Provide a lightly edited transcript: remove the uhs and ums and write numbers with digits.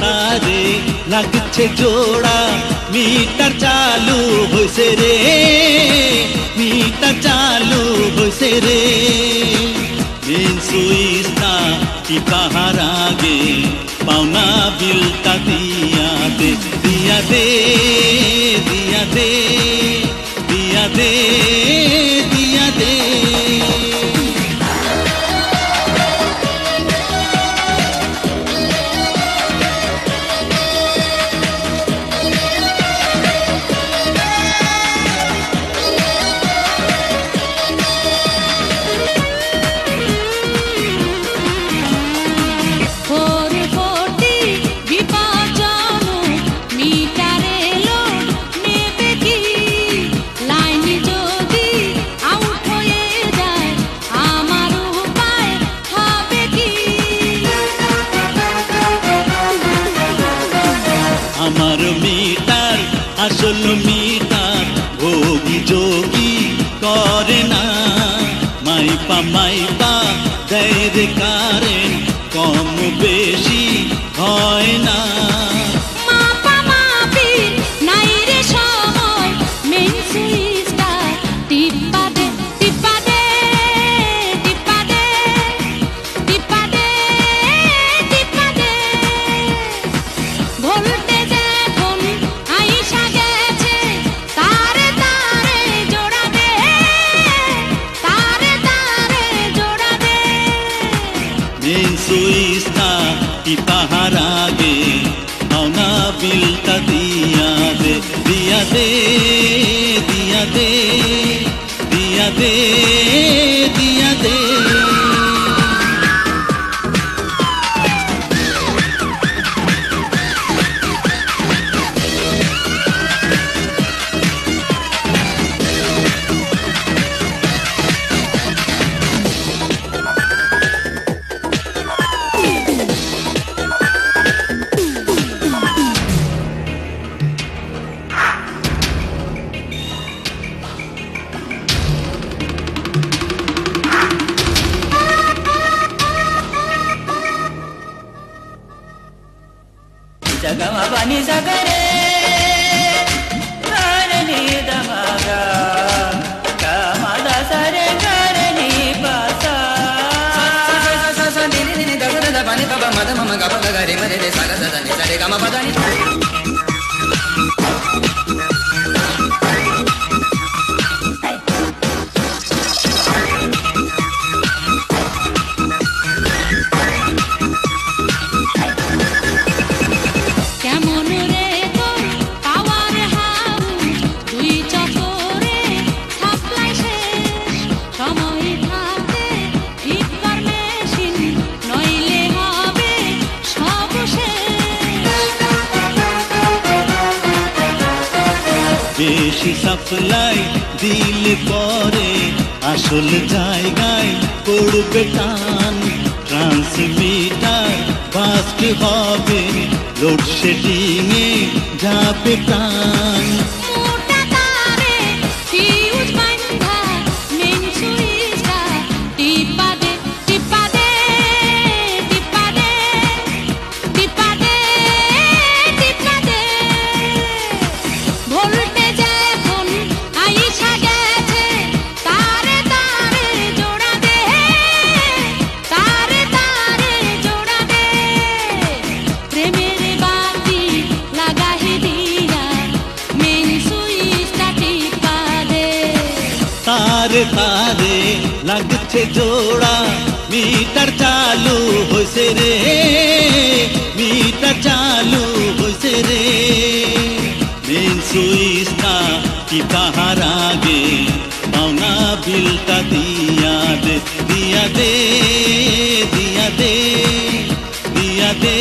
তারে লাগছে জোড়া মিটার চালু হইছে রে মিটার চালু হইছে রে মেন সুইচটা টিপাহার আগে পাওনা বিলটা দিয়া দে দিয়া দে দিয়া দে দিয়া দে দিয়া দে আমার মিটার আসল মিটার ভোগী যোগী করে না মাইপা দেয় রে কারেন্ট কম বেশি হয় না সুইচটা টিপাহার আগে পাওনা বিলটা দিয়া দে দিয়া দে দিয়া দে দিয়া দে দিয়া দে Jagama bani sagare garani damaga kamada sare garani pasa sa sa ni ni da da bani baba mada mama ga ga gare mare re sa ga sa ni sare gama badani বেশি supply দিলে পরে আসল জায়গায় পড়বে টান transmitter bast হবে load shedding এ যাবে প্রাণ তারে লাগছে জোড়া মিটার চালু হইছে রে মিটার চালু হইছে রে মেন সুইচটা টিপাহার আগে পাওনা বিলটা দিয়া দে দিয়া দে দিয়া দে দিয়া দে